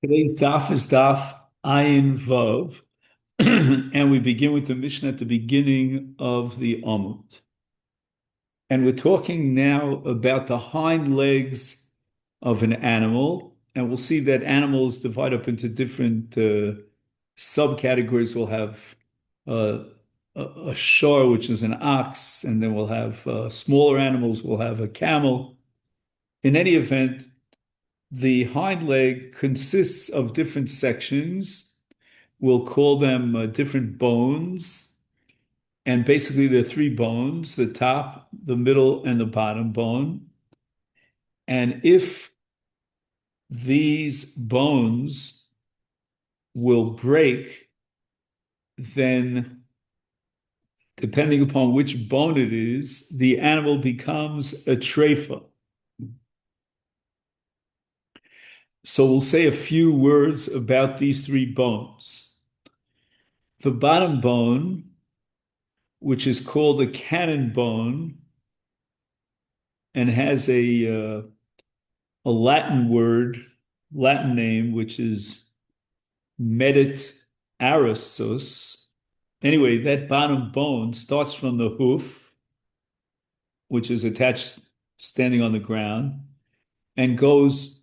Today's daf is daf Ayin Vav, and we begin with the Mishnah at the beginning of the Amud. And we're talking now about the hind legs of an animal, and we'll see that animals divide up into different subcategories. We'll have uh, a shor, which is an ox, and then we'll have smaller animals. We'll have a camel. In any event, the hind leg consists of different sections. We'll call them different bones. And basically, there are three bones: the top, the middle, and the bottom bone. And if these bones will break, then depending upon which bone it is, the animal becomes a treifa. So we'll say a few words about these three bones. The bottom bone, which is called the cannon bone and has a Latin word, Latin name, which is medit arisus. Anyway, that bottom bone starts from the hoof, which is attached standing on the ground, and goes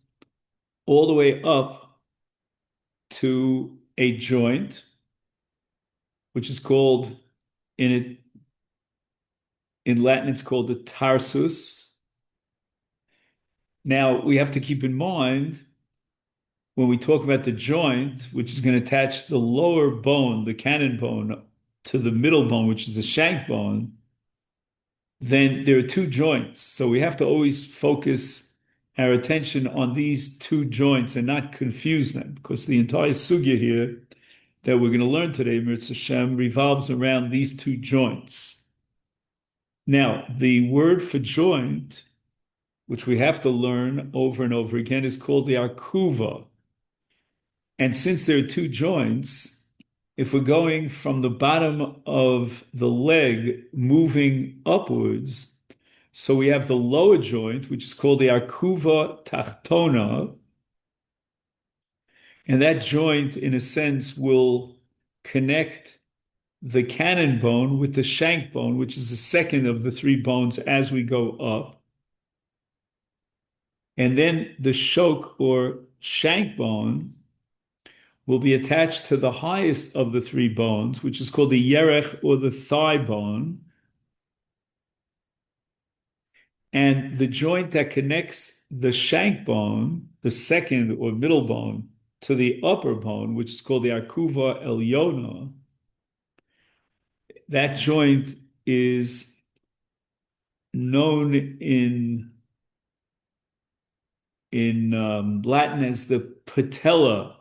all the way up to a joint, which is called in Latin, it's called the tarsus. Now, we have to keep in mind when we talk about the joint, which is going to attach the lower bone, the cannon bone, to the middle bone, which is the shank bone, then there are two joints. So we have to always focus our attention on these two joints and not confuse them, because the entire sugya here that we're going to learn today, Mirz Hashem, revolves around these two joints. Now, the word for joint, which we have to learn over and over again, is called the arkuva. And since there are two joints, if we're going from the bottom of the leg moving upwards, so we have the lower joint, which is called the arkuva tachtona, and that joint, in a sense, will connect the cannon bone with the shank bone, which is the second of the three bones as we go up. And then the shok or shank bone will be attached to the highest of the three bones, which is called the yerech or the thigh bone. And the joint that connects the shank bone, the second or middle bone, to the upper bone, which is called the arkuva elyona, that joint is known in Latin as the patella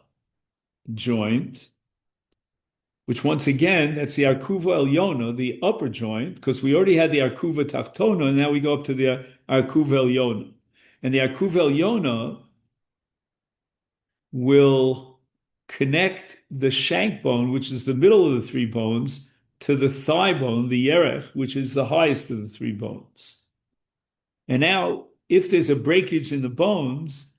joint, which once again, that's the arkuva elyona, the upper joint, because we already had the arkuva tachtona, and now we go up to the arkuva elyona. And the arkuva elyona will connect the shank bone, which is the middle of the three bones, to the thigh bone, the yerech, which is the highest of the three bones. And now, if there's a breakage in the bones,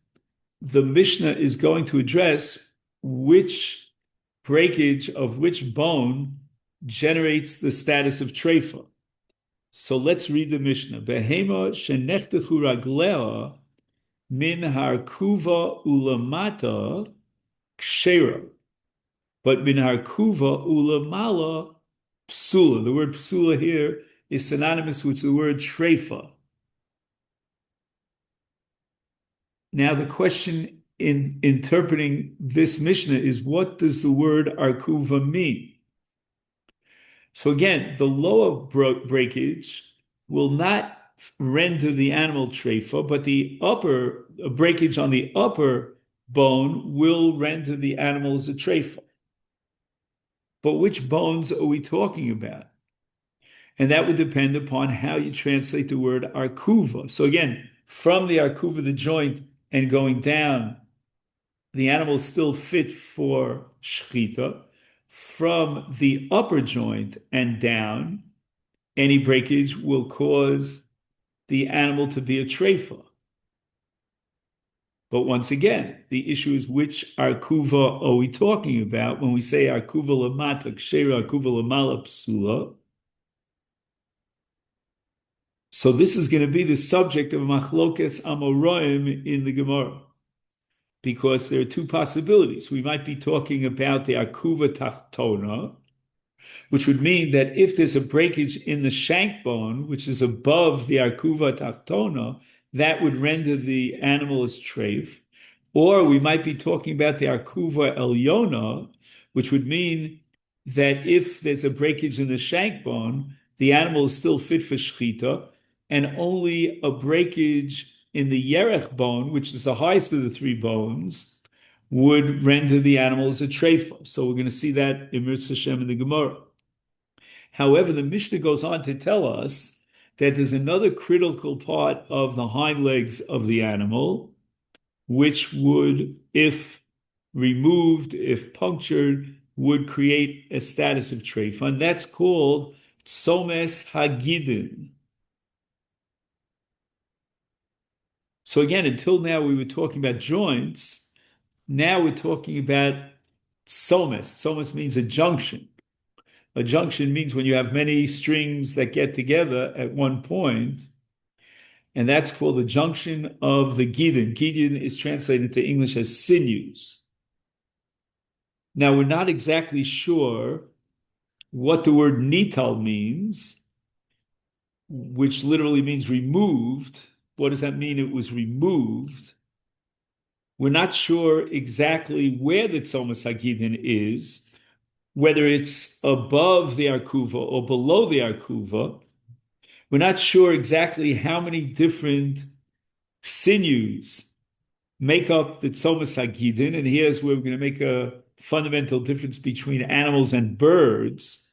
the Mishnah is going to address which breakage of which bone generates the status of treifa. So let's read the Mishnah. Behema shenechtechu raglea min harkuva ulamata kshera, but min harkuva ulamala psula. The word psula here is synonymous with the word treifa. Now the question in interpreting this Mishnah is, what does the word arkuva mean? So again, the lower breakage will not render the animal treifa, but the upper breakage on the upper bone will render the animal as a treifa. But which bones are we talking about? And that would depend upon how you translate the word arkuva. So again, from the arkuva, the joint, and going down, the animal is still fit for shechita. From the upper joint and down, any breakage will cause the animal to be a treifa. But once again, the issue is which arkuva are we talking about when we say arkuva lamata kshera, arkuva lamala psula? So this is going to be the subject of machlokes amoroim in the Gemara, because there are two possibilities. We might be talking about the arkuva tachtona, which would mean that if there's a breakage in the shank bone, which is above the arkuva tachtona, that would render the animal as treif. Or we might be talking about the arkuva elyona, which would mean that if there's a breakage in the shank bone, the animal is still fit for shechita, and only a breakage in the yerech bone, which is the highest of the three bones, would render the animal as a treifa. So we're going to see that in Mirz Hashem in the Gemara. However, the Mishnah goes on to tell us that there's another critical part of the hind legs of the animal, which would, if removed, if punctured, would create a status of treifa, and that's called tzomes hagidin. So again, until now we were talking about joints. Now we're talking about tzomes. Tzomes means a junction. A junction means when you have many strings that get together at one point, and that's called the junction of the gidin. Gidin is translated to English as sinews. Now, we're not exactly sure what the word nital means, which literally means removed. What does that mean? It was removed. We're not sure exactly where the tzomas hagidin is, whether it's above the arkuva or below the arkuva. We're not sure exactly how many different sinews make up the tzomas hagidin, and here's where we're going to make a fundamental difference between animals and birds.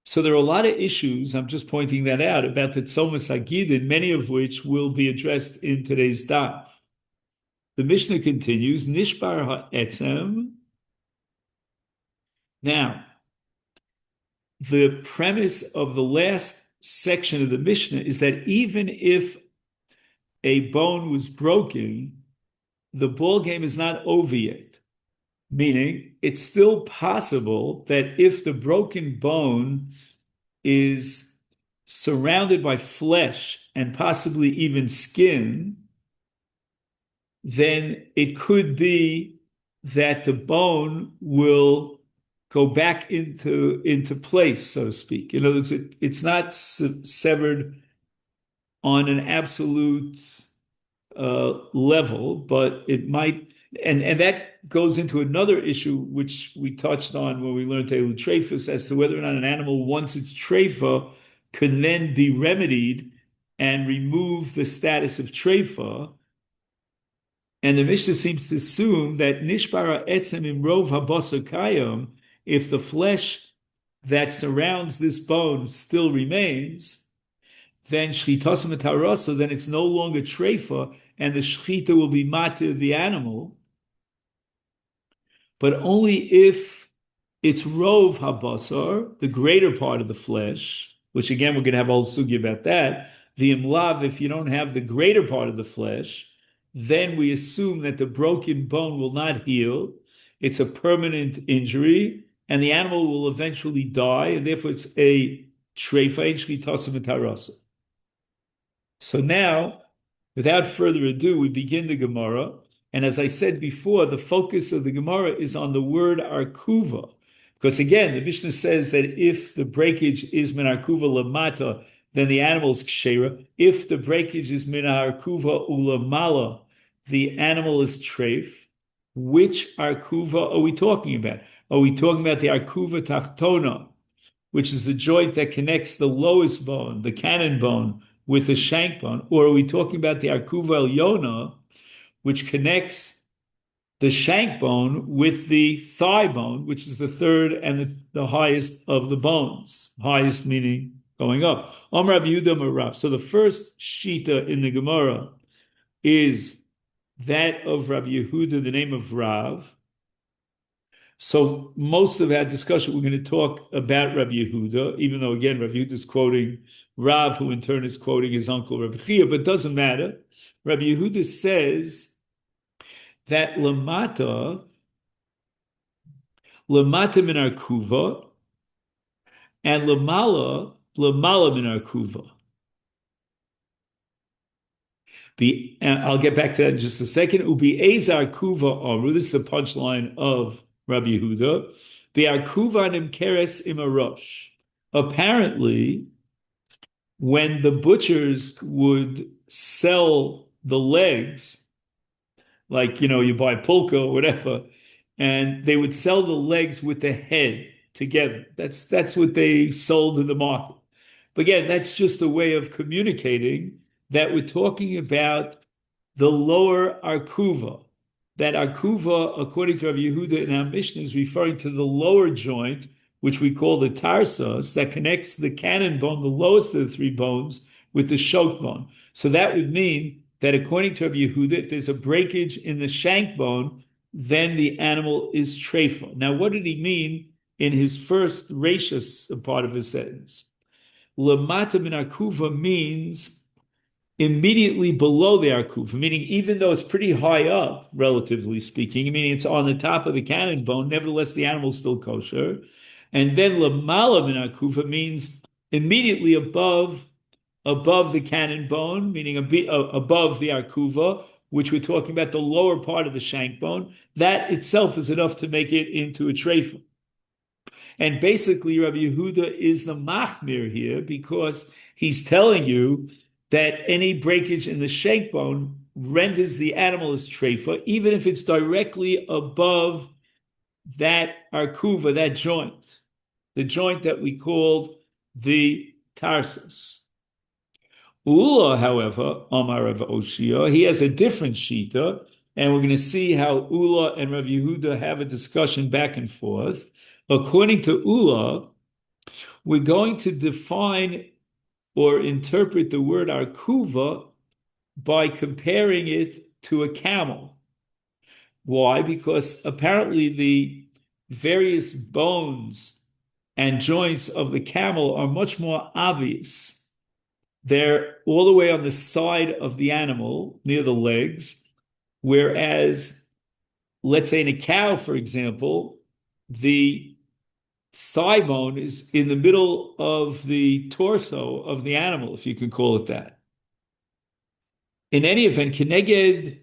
So there are a lot of issues, I'm just pointing that out, about the tzomas hagidin, many of which will be addressed in today's daf. The Mishnah continues, Nishbar ha'etzem. Now, the premise of the last section of the Mishnah is that even if a bone was broken, the ball game is not over yet. Meaning, it's still possible that if the broken bone is surrounded by flesh and possibly even skin, then it could be that the bone will go back into place, so to speak. In other words, it's not severed on an absolute level, but it might, and that goes into another issue which we touched on when we learned Teilu Treifus, as to whether or not an animal, once it's treifa, can then be remedied and remove the status of treifa. And the Mishnah seems to assume that nishbara etzem imrov habasar kayam, if the flesh that surrounds this bone still remains, then shchitasam etarasa, then it's no longer treifa, and the shchita will be matir the animal, but only if it's rov habasar, the greater part of the flesh, which again we're going to have a whole sugi about that. The imlav, if you don't have the greater part of the flesh, then we assume that the broken bone will not heal. It's a permanent injury, and the animal will eventually die, and therefore it's a treifa shchitasam etarasa. So now, without further ado, we begin the Gemara. And as I said before, the focus of the Gemara is on the word arkuva. Because again, the Mishnah says that if the breakage is min arkuva lamata, then the animal's kshera. If the breakage is min arkuva ulamala, the animal is treif. Which arkuva are we talking about? Are we talking about the arkuva tachtona, which is the joint that connects the lowest bone, the cannon bone, with the shank bone? Or are we talking about the arkuva elyona, which connects the shank bone with the thigh bone, which is the third and the highest of the bones? Highest meaning going up. Rav Yehuda Marav. So the first shita in the Gemara is that of Rav Yehuda, the name of Rav. So most of our discussion, we're going to talk about Rabbi Yehuda, even though again Rabbi Yehuda is quoting Rav, who in turn is quoting his uncle Rabbi Chia, but it doesn't matter. Rabbi Yehuda says that lamata min arkuva, and lamala min arkuva. I'll get back to that in just a second. Ubi ezar kuva amru. This is the punchline of Rabbi Yehuda. Be'arkuva nimkeres imarosh. Apparently, when the butchers would sell the legs, like you buy pulka or whatever, and they would sell the legs with the head together. That's what they sold in the market. But again, that's just a way of communicating that we're talking about the lower arkuva. That arkuva, according to Rav Yehuda in our Mishnah, is referring to the lower joint, which we call the tarsus, that connects the cannon bone, the lowest of the three bones, with the shock bone. So that would mean that according to Rav Yehuda, if there's a breakage in the shank bone, then the animal is treifa. Now, what did he mean in his first rachis part of his sentence? Lamata min arkuva means immediately below the arkuva, meaning even though it's pretty high up, relatively speaking, meaning it's on the top of the cannon bone, nevertheless the animal's still kosher. And then lamala min arkuva means immediately above the cannon bone, meaning above the arkuva, which we're talking about the lower part of the shank bone. That itself is enough to make it into a treifa. And basically, Rabbi Yehuda is the machmir here because he's telling you that any breakage in the shank bone renders the animal as treifa, even if it's directly above that arkuva, that joint, the joint that we called the tarsus. Ula, however, Amar Rav Oshia, he has a different shita, and we're going to see how Ula and Rav Yehuda have a discussion back and forth. According to Ula, we're going to define or interpret the word arkuva by comparing it to a camel. Why? Because apparently the various bones and joints of the camel are much more obvious. They're all the way on the side of the animal, near the legs, whereas, let's say in a cow, for example, the thigh bone is in the middle of the torso of the animal, if you can call it that. In any event, kenegdo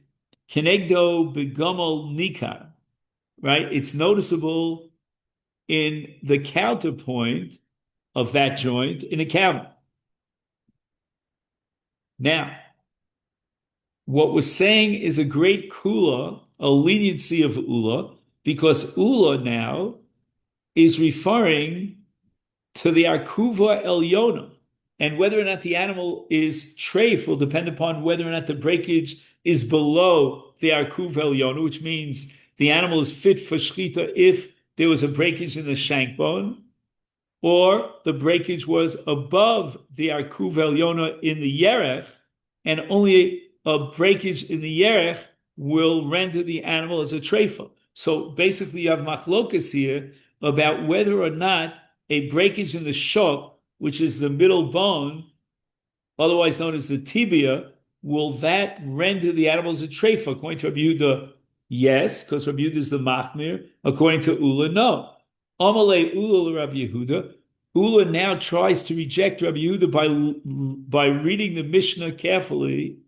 begamol nikar, right? It's noticeable in the counterpoint of that joint in a camel. Now, what we're saying is a great kula, a leniency of ula, because ula now is referring to the arkuva elyona, and whether or not the animal is treif will depend upon whether or not the breakage is below the arkuva elyona, which means the animal is fit for shchita if there was a breakage in the shank bone, or the breakage was above the arkuva elyona in the yerech, and only a breakage in the yerech will render the animal as a treifa. So basically you have machlokas here about whether or not a breakage in the shok, which is the middle bone, otherwise known as the tibia, will that render the animal as a treifa? According to Rabbi Yehuda, yes, because Rabbi Yehuda is the machmir. According to Ula, no. Amalei Ula Rabbi Yehuda. Ula now tries to reject Rabbi Yehuda by reading the Mishnah carefully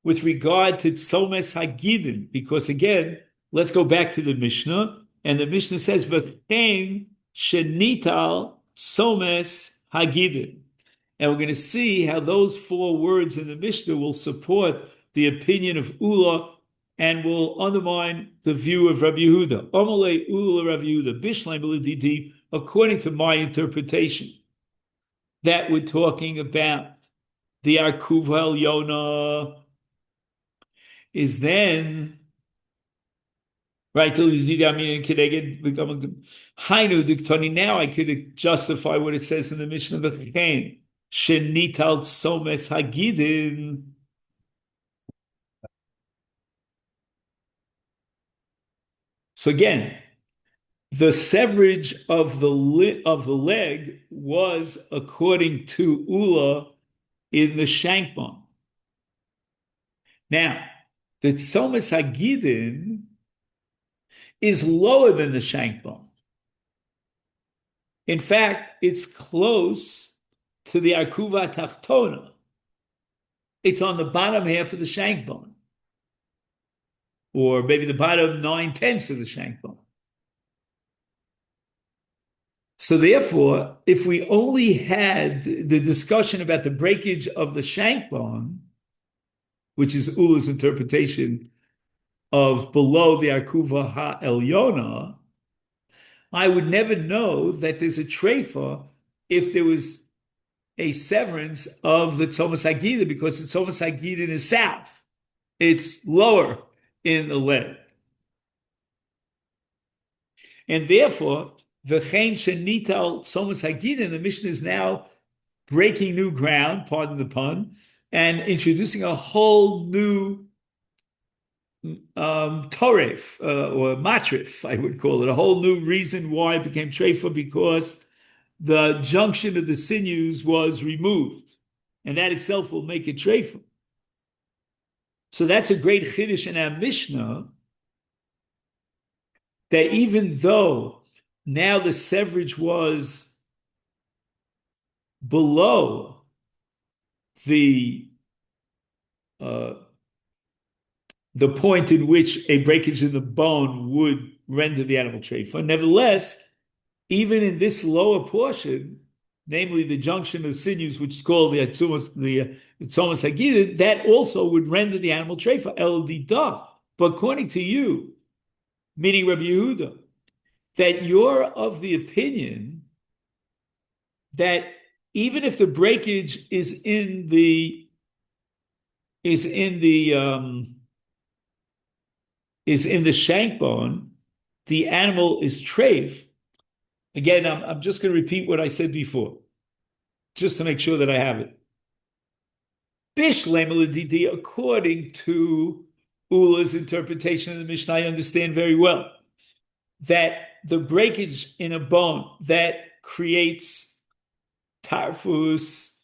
with regard to Tzomes Hagidin, because again, let's go back to the Mishnah, and the Mishnah says, V'chein shenital Tzomes Hagidin. And we're going to see how those four words in the Mishnah will support the opinion of Ula and will undermine the view of Rabbi Yehuda. Amalei Ula Rabbi Yehuda, Bishleim B'Lididi, according to my interpretation, that we're talking about the Arkuv Yona is then right. Now I could justify what it says in the Mishnah of V'chein shenital tzomes hagidin. So again, the severage of the leg was according to Ula in the shank bone. Now, the tzomas hagidin is lower than the shank bone. In fact, it's close to the arkuva tachtona. It's on the bottom half of the shank bone, or maybe the bottom 9/10 of the shank bone. So therefore, if we only had the discussion about the breakage of the shank bone, which is Ula's interpretation of below the arkuva ha'elyona, I would never know that there's a treifa if there was a severance of the tzomas hagidin, because the tzomas hagidin is south. It's lower in the leg. And therefore, the chen shenital tzomas hagidin, the Mishnah is now breaking new ground, pardon the pun, and introducing a whole new toref, or matrif, I would call it, a whole new reason why it became treifa, because the junction of the sinews was removed, and that itself will make it treifa. So that's a great chiddush in our Mishnah, that even though now the severage was below the point in which a breakage in the bone would render the animal treifa, nevertheless, even in this lower portion, namely the junction of sinews, which is called the tzomas hagidin, that also would render the animal treifa el didah. But according to you, meaning Rabbi Yehuda, that you're of the opinion that even if the breakage is in the shank bone, the animal is treif. Again, I'm just going to repeat what I said before, just to make sure that I have it. Bishlem l'didi, according to Ula's interpretation of the Mishnah, I understand very well that the breakage in a bone that creates tarfus,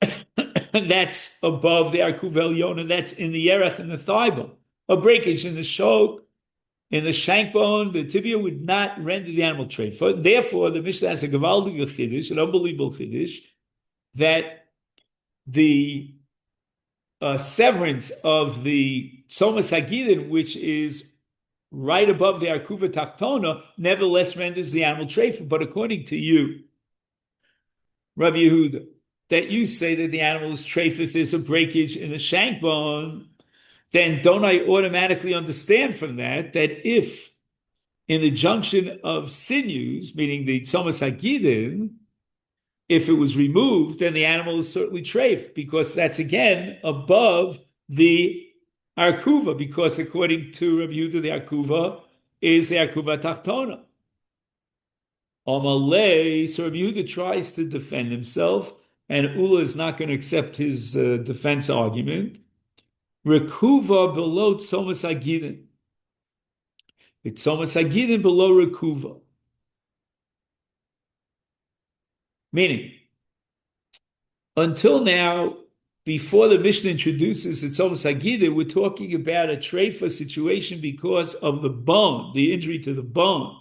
that's above the arkuv elyona, that's in the yerech and the thigh bone. A breakage in the shok, in the shank bone, the tibia would not render the animal treifa. Therefore, the Mishnah has a gavaldig chiddush, an unbelievable chiddush, that the severance of the tzomas hagidin, which is right above the arkuva tachtona, nevertheless renders the animal treifa. But according to you, Rabbi Yehuda, that you say that the animal is treifa if there's a breakage in the shank bone, then don't I automatically understand from that if in the junction of sinews, meaning the tzomas hagidin, if it was removed, then the animal is certainly treif, because that's again above the arkuva, because according to Rabbi Yehuda, the arkuva is the arkuva tachtona. Amalei, so Rabbi Yehuda tries to defend himself, and Ula is not going to accept his defense argument. Rekuva below tzomas hagidin. The tzomas hagidin below rekuva. Meaning, until now, before the Mishnah introduces the tzomas hagidin, we're talking about a treifa situation because of the bone, the injury to the bone.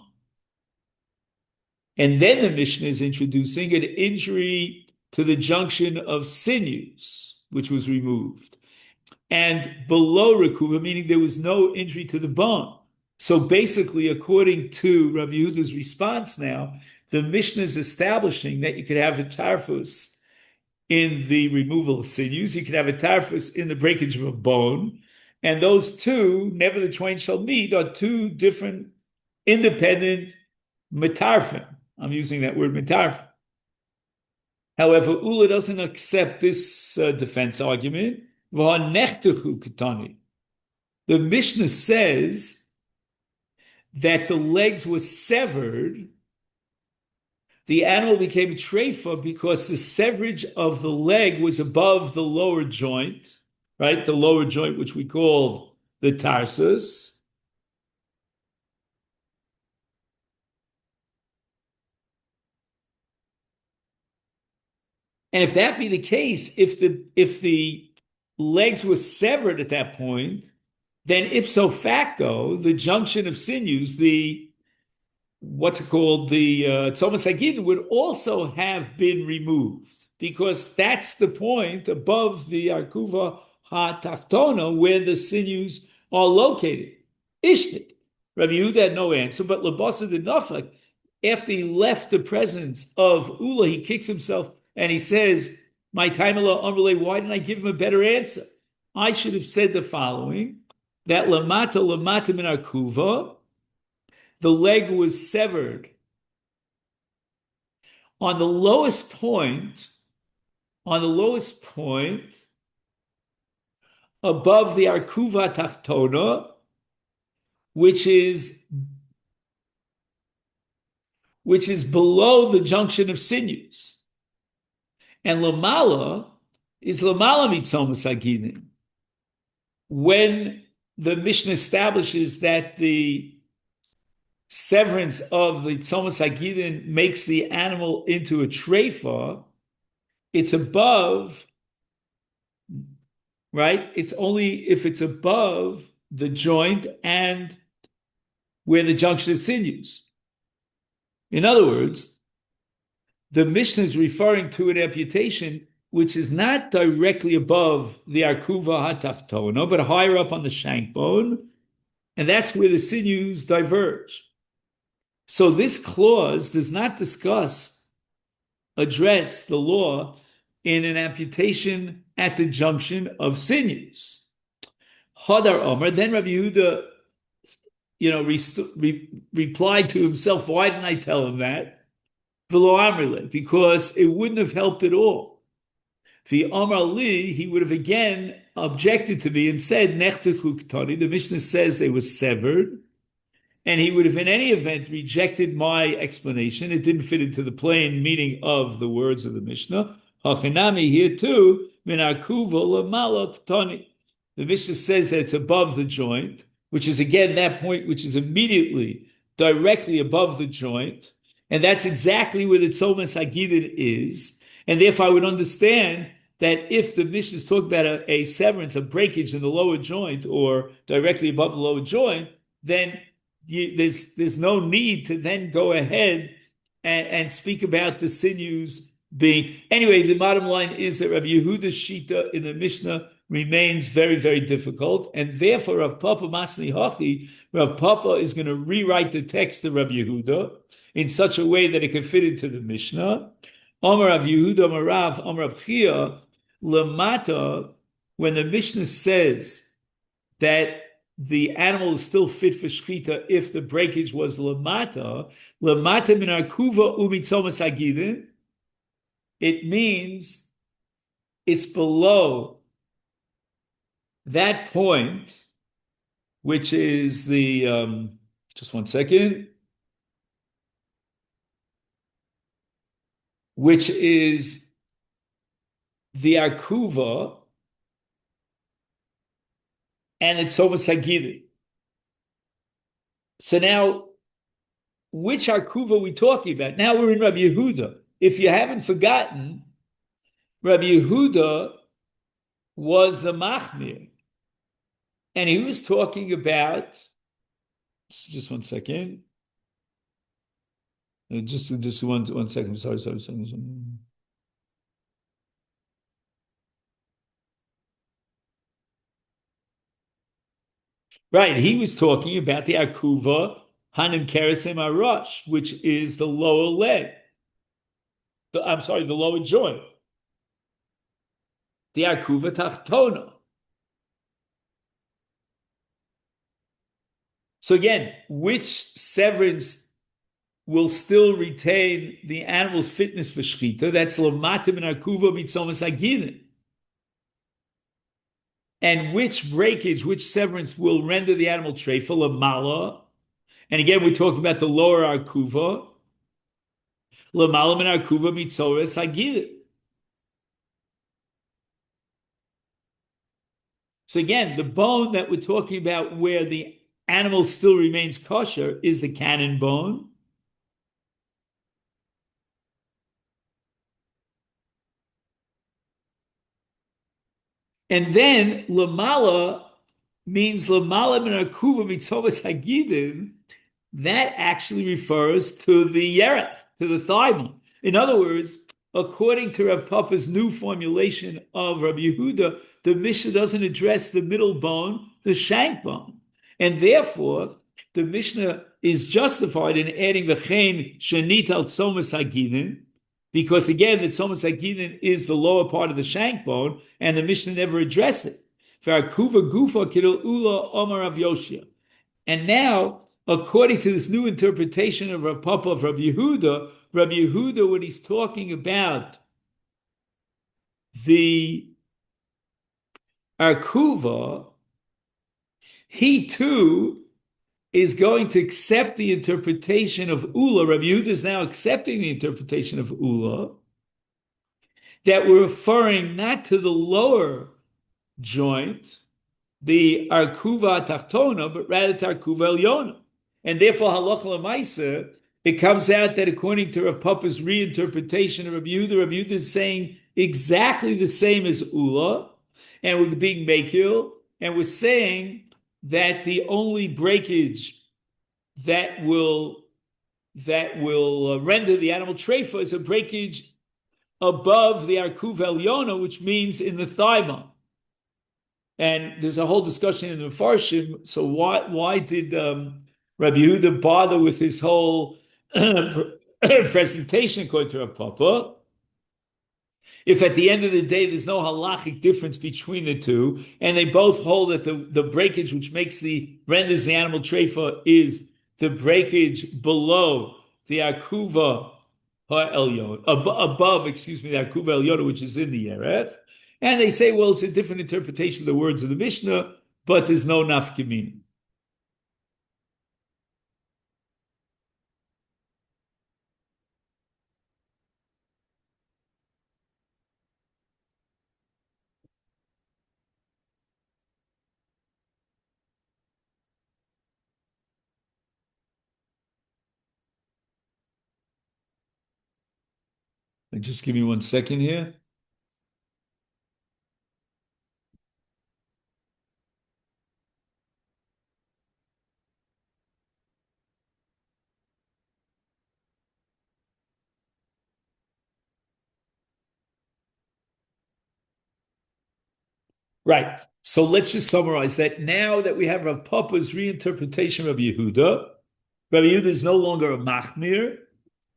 And then the Mishnah is introducing an injury to the junction of sinews, which was removed. And below rekuva, meaning there was no injury to the bone. So basically, according to Rav Yehuda's response now, the Mishnah is establishing that you could have a tarfus in the removal of sinews, you could have a tarfus in the breakage of a bone, and those two, never the twain shall meet, are two different independent metarfim. I'm using that word metarfim. However, Ula doesn't accept this defense argument. The Mishnah says that the legs were severed. The animal became treifa because the severage of the leg was above the lower joint, right? The lower joint, which we call the tarsus. And if that be the case, if the legs were severed at that point, then ipso facto, the junction of sinews, the what's it called, the tzomas hagidin would also have been removed because that's the point above the arkuva ha-tachtona where the sinews are located. Ishtik. Rabbi Yehuda had no answer, but Labasa did nothing. After he left the presence of Ula, he kicks himself and he says, "My time why didn't I give him a better answer? I should have said the following: that lamata min arkuva, the leg was severed on the lowest point, above the arkuva tachtona, which is below the junction of sinews. And lamala is lamala mitzomas hagidin. When the Mishnah establishes that the severance of the tzomas hagidin makes the animal into a treifa, it's above, right? It's only if it's above the joint and where the junction of sinews. In other words, the Mishnah is referring to an amputation which is not directly above the arkuva hatachtona, but higher up on the shank bone, and that's where the sinews diverge. So this clause does not address the law in an amputation at the junction of sinews. Hadar Omer, then Rabbi Yehuda, replied to himself, why didn't I tell him that? V'lo amrile, because it wouldn't have helped at all. The Amar Li, he would have again objected to me and said, Nechtechu Ktani, the Mishnah says they were severed, and he would have in any event rejected my explanation. It didn't fit into the plain meaning of the words of the Mishnah. Hachanami, here too, min arkuva lamala ktani. The Mishnah says that it's above the joint, which is again that point which is immediately, directly above the joint, and that's exactly where the tzomas hagidin is. And therefore, I would understand that if the Mishnah is talking about a severance, a breakage in the lower joint, or directly above the lower joint, then there's no need to then go ahead and speak about the sinews being. Anyway, the bottom line is that Rabbi Yehuda's shita in the Mishnah remains very, very difficult, and therefore Rav Papa Masni Hachi, Rav Papa is going to rewrite the text of Rabbi Yehuda in such a way that it can fit into the Mishnah. Amar Rav Yehuda, Amar Rav, Amar Rav Chia, Lamata, when the Mishnah says that the animal is still fit for shchita if the breakage was lamata min arkuva umitzomas hagidin, it means it's below that point, which is the, just one second, which is the arkuva and it's tzomas hagidin. So now, which arkuva are we talking about? Now we're in Rabbi Yehuda. If you haven't forgotten, Rabbi Yehuda was the machmir, and he was talking about. Just one second. Just one second. Sorry. Right, he was talking about the arkuva hanim keresim arash, which is the lower leg. The lower joint. The arkuva tachtona. So again, which severance will still retain the animal's fitness for shchita? That's lamatim and arkuva mitzomas hagidin. And which breakage, which severance will render the animal treifa lamala? And again, we're talking about the lower arkuva. Lamala min arkuva mitzoras hagidin. So again, the bone that we're talking about where the animal still remains kosher is the cannon bone. And then lamala means lamala min akuva mitzomas hagidin. That actually refers to the yereth, to the thigh bone. In other words, according to Rav Papa's new formulation of Rabbi Yehuda, the Mishnah doesn't address the middle bone, the shank bone. And therefore, the Mishnah is justified in adding the chen shenit al tzomas hagidin, because again, the tzomas hagidin is the lower part of the shank bone, and the Mishnah never addressed it. V'arkuva gufa kidul ula omar Rav Yoshia. And now, according to this new interpretation of Rav Papa of Rabbi Yehuda, when he's talking about the Arkuva, he too is going to accept the interpretation of Ula. Rabbi Yehuda is now accepting the interpretation of Ula, that we're referring not to the lower joint, the Arkuva Tachtona, but rather to Arkuva Elyona. And therefore, halacha l'maisa, it comes out that according to Rav Papa's reinterpretation of Rabbi Yehuda is saying exactly the same as Ula, and we're being Mekil, and we're saying that the only breakage that will render the animal treifa is a breakage above the Arkuv Elyona, which means in the thigh bone. And there's a whole discussion in the Farshim. So why did Rabbi Yehuda bother with his whole presentation according to Rav Papa? If at the end of the day there's no halachic difference between the two, and they both hold that the breakage which renders the animal treifa is the breakage below the akuva ha'elyon, above, the akuva elyon, which is in the yeref. And they say, well, it's a different interpretation of the words of the Mishnah, but there's no nafkamina. Just give me 1 second here. Right. So let's just summarize that. Now that we have Rav Papa's reinterpretation of Rabbi Yehuda is no longer a machmir.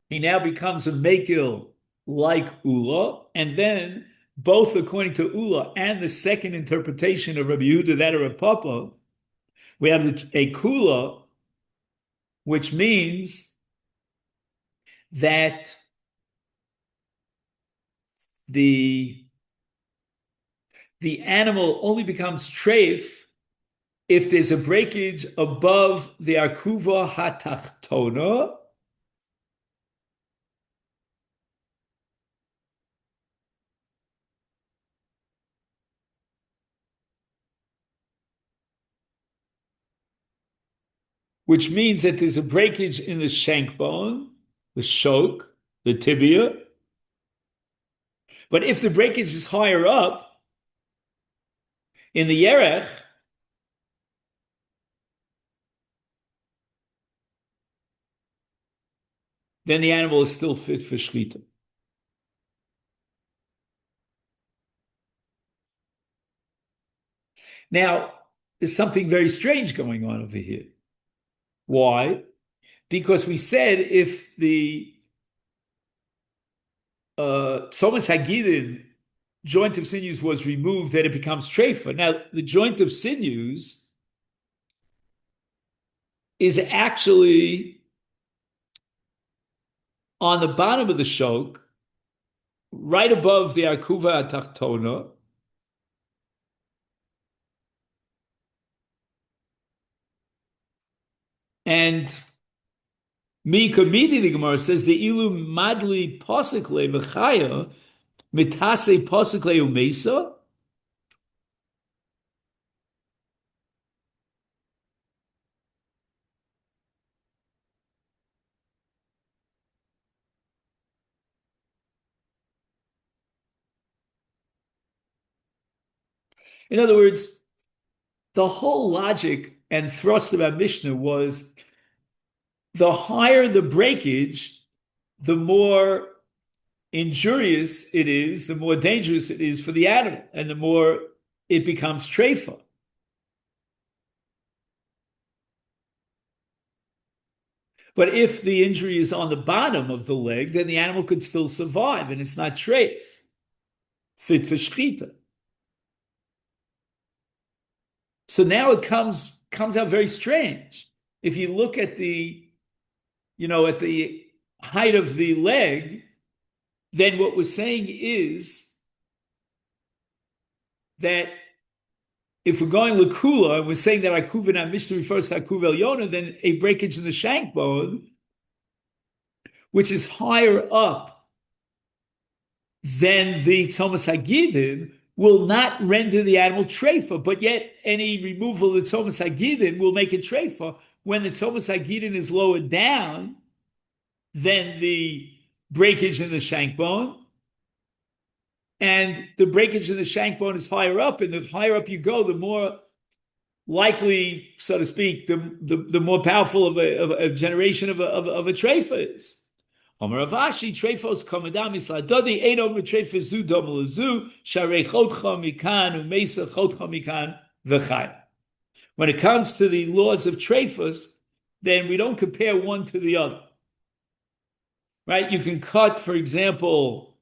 He now becomes a mekil like Ula. And then, both according to Ula and the second interpretation of Rabbi Yehuda, that of Rav Papa, we have a kula, which means that the animal only becomes treif if there's a breakage above the akuva hatachtona, which means that there's a breakage in the shank bone, the shok, the tibia. But if the breakage is higher up in the yerech, then the animal is still fit for shechita. Now, there's something very strange going on over here. Why? Because we said if the Tzomas Hagidin joint of sinews was removed, then it becomes treifa. Now, the joint of sinews is actually on the bottom of the shok, right above the Akuva Atachtona. And Mika Midi, the Gemara says, the ilu madli posikle v'chaya mitase posikle umesa. In other words, the whole logic and thrust of our Mishnah was the higher the breakage, the more injurious it is, the more dangerous it is for the animal, and the more it becomes treifa. But if the injury is on the bottom of the leg, then the animal could still survive, and it's not treif, fit for shchita. So now it comes out very strange. If you look at the height of the leg, then what we're saying is that if we're going lakula and we're saying that akuva and Mishnah refers to akuva elyona, then a breakage in the shank bone, which is higher up than the tzomas hagidin, will not render the animal treifa, but yet any removal of the tzomas hagidin will make it treifa when the tzomas hagidin is lower down than the breakage in the shank bone. And the breakage in the shank bone is higher up, and the higher up you go, the more likely, so to speak, the more powerful of a generation of a treifa is. Omer Avashi treifos kamadam isladodi ein omer treifa zu domel zu sharei chodcha mikan umeisa chodcha mikan v'chai. When it comes to the laws of treifos, then we don't compare one to the other. Right? You can cut, for example,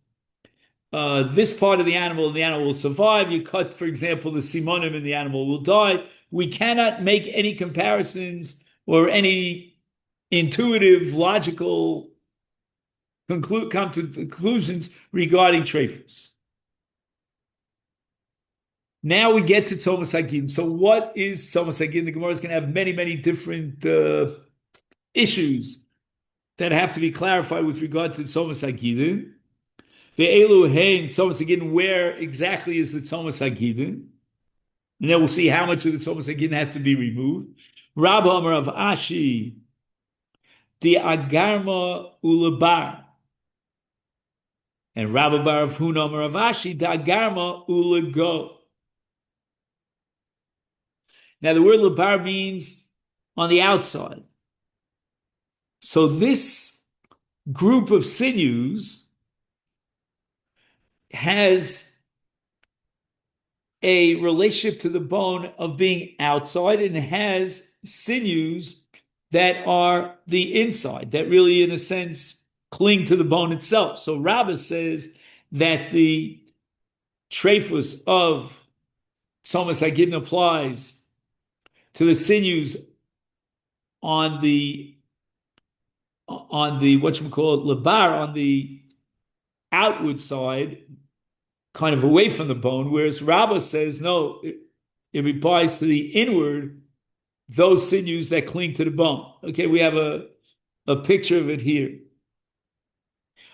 this part of the animal, and the animal will survive. You cut, for example, the simonim, and the animal will die. We cannot make any comparisons or any intuitive, logical come to conclusions regarding treifos. Now we get to tzomas hagidin. So what is tzomas hagidin? The Gemara is going to have many, many different issues that have to be clarified with regard to tzomas hagidin. The elu hein tzomas hagidin. Where exactly is the tzomas hagidin? And then we'll see how much of the tzomas hagidin has to be removed. Rabba Amar of Ashi, the agarma ulabar. And Rabba Bar of Huna Amar of Ashi, the agarma ulago. Now the word labar means on the outside. So this group of sinews has a relationship to the bone of being outside, and has sinews that are the inside, that really, in a sense, cling to the bone itself. So Rabbah says that the treifus of tzomas hagidin applies to the sinews on the labar, on the outward side, kind of away from the bone, whereas Rabbah says no, it applies to the inward, those sinews that cling to the bone. Okay, we have a picture of it here.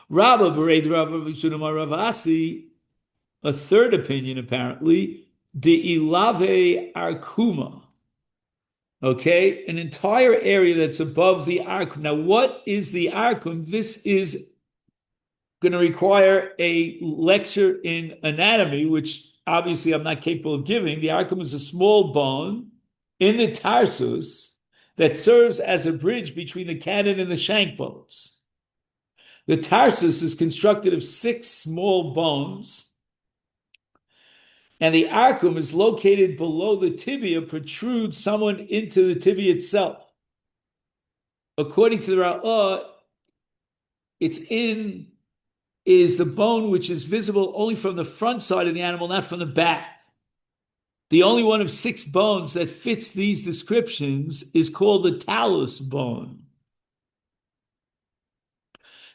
Rabbah bereid Rabbah v'shunamar Ravasi, a third opinion apparently, de ilave arkuma. Okay, an entire area that's above the arkum. Now, what is the arkum? This is going to require a lecture in anatomy, which obviously I'm not capable of giving. The arkum is a small bone in the tarsus that serves as a bridge between the cannon and the shank bones. The tarsus is constructed of 6 small bones, and the arkum is located below the tibia, protrudes somewhat into the tibia itself. According to the Ra'ah, it is the bone which is visible only from the front side of the animal, not from the back. The only one of 6 bones that fits these descriptions is called the talus bone.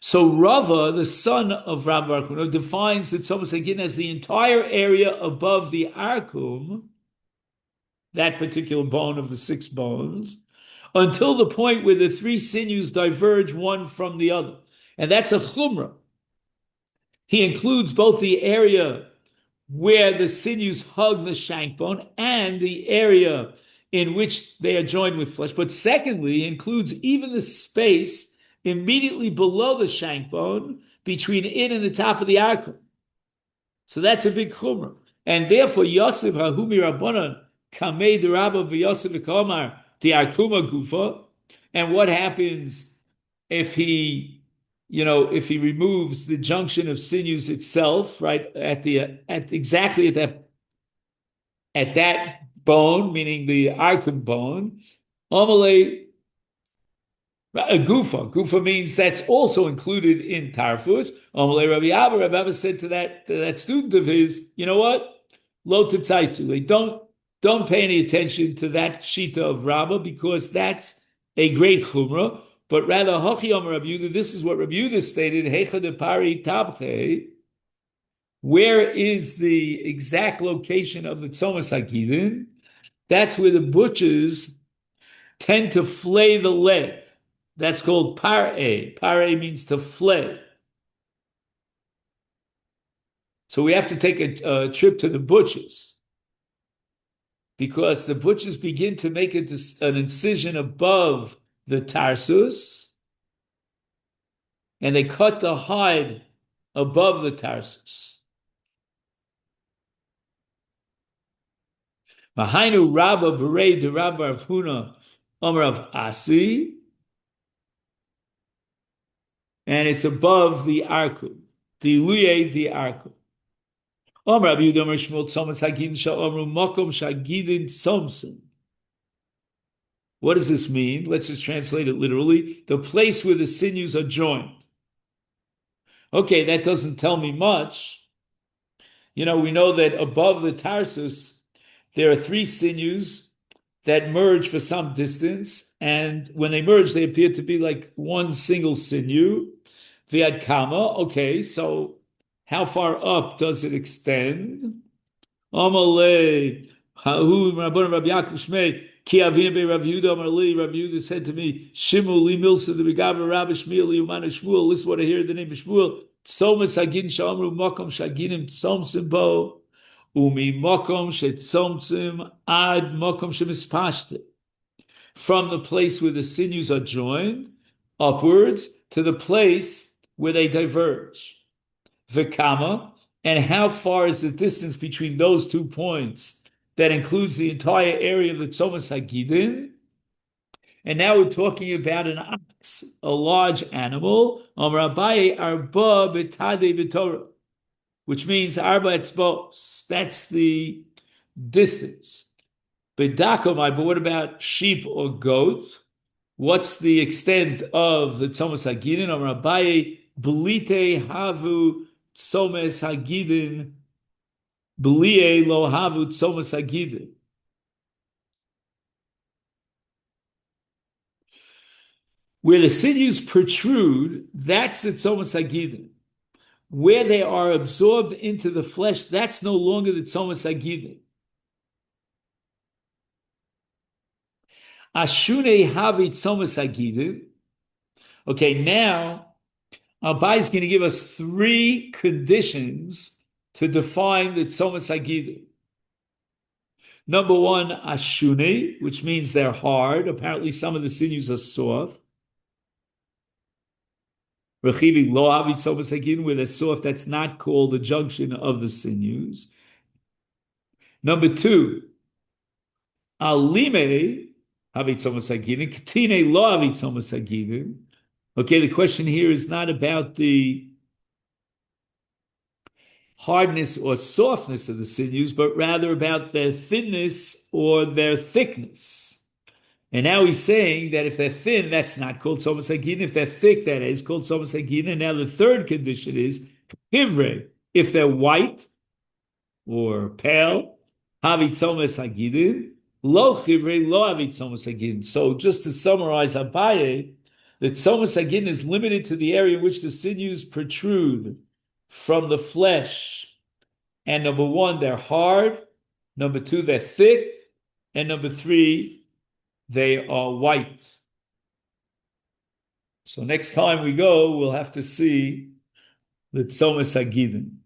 So Rava, the son of Rabbi Bar Huna, defines the tzomas hagidin as the entire area above the arkum, that particular bone of the 6 bones, until the point where the 3 sinews diverge one from the other. And that's a chumrah. He includes both the area where the sinews hug the shank bone and the area in which they are joined with flesh. But secondly, he includes even the space immediately below the shank bone, between it and the top of the arkum. So that's a big chumrah. And therefore, Yosef Hahumi Rabbanan Kamei the Rabba v'Yosef v'Komar the Arkuma Gufa. And what happens if if he removes the junction of sinews itself, right at exactly at that bone, meaning the archum bone, Amalei a gufa. Gufa means that's also included in tarfus. Amalei Rabbi Abba said to that student of his, you know what? Lo tzaitzu. They don't pay any attention to that shita of Rabbah because that's a great chumrah. But rather, Hachi Omer Rabbi Yehuda, this is what Rabbi Yehuda stated, Hecha de Pari Tabche, where is the exact location of the Tzomas HaGidin? That's where the butchers tend to flay the leg. That's called Par'e. Par'e means to flay. So we have to take a trip to the butchers because the butchers begin to make an incision above the tarsus, and they cut the hide above the tarsus. Mahainu Rabba Berei de Rabba of Huna Omer of Asi, and it's above the arku, the luye the arku. Omer Rabbi Yehuda Omer Shmuel Tzomas Hagidin Shal Omru Mokom Shagidin Tzomsim. What does this mean? Let's just translate it literally. The place where the sinews are joined. Okay, that doesn't tell me much. We know that above the tarsus, there are 3 sinews that merge for some distance, and when they merge, they appear to be like one single sinew. Viad kama, okay, so how far up does it extend? Amalei, Hahu, Rabban Rabbi Yaakov Shmei, Ki Avina be Rabbi Yehuda, Amalei, Rabbi Yehuda said to me, Shimu li milsa the Begavra Rabbi Shmuel, Yomana Shmuel, listen what I hear the name of Shmuel, Tzomas Hagin Shamru Makom Shaginim Tzomsim Bo, Umi Makom Shetzomsim Ad Makom Shemispashte. From the place where the sinews are joined, upwards to the place where they diverge. Vikama, and how far is the distance between those 2 points that includes the entire area of the Tzomas Hagidin? And now we're talking about an ox, a large animal, Amrabaye Arba Betade B'Torah, which means Arba Etzbos. That's the distance. Bedakomai, but what about sheep or goat? What's the extent of the Tzomas Hagidin? Amrabaye Belite Havu Tzomas Hagidin Belie Lo Havu Tzomas Hagidin. Where the sinews protrude, that's the Tzomas Hagidin. Where they are absorbed into the flesh, that's no longer the Tzomas Hagidin. Ashune Havi Tzomas Hagidin. Okay, now Abai is going to give us 3 conditions to define the Tzomas Hagidin. Number 1, Ashune, which means they're hard. Apparently some of the sinews are soft. Rechivi lo havi tzomas hagidin, where they're soft, that's not called the junction of the sinews. Number 2, alime havi tzomas hagidin, ketine lo havi tzomas hagidin. Okay, the question here is not about the hardness or softness of the sinews, but rather about their thinness or their thickness. And now he's saying that if they're thin, that's not called Tzomas Hagidin. If they're thick, that is called Tzomas Hagidin. And now the third condition is Hivre. If they're white or pale, Havi Tzomas Hagidin. Lo Hivre, lo Havi Tzomas Hagidin. So just to summarize Abaye, the Tzomas Hagidin is limited to the area in which the sinews protrude from the flesh. And number 1, they're hard. Number 2, they're thick. And number 3, they are white. So next time we go, we'll have to see the Tzomas Hagidin.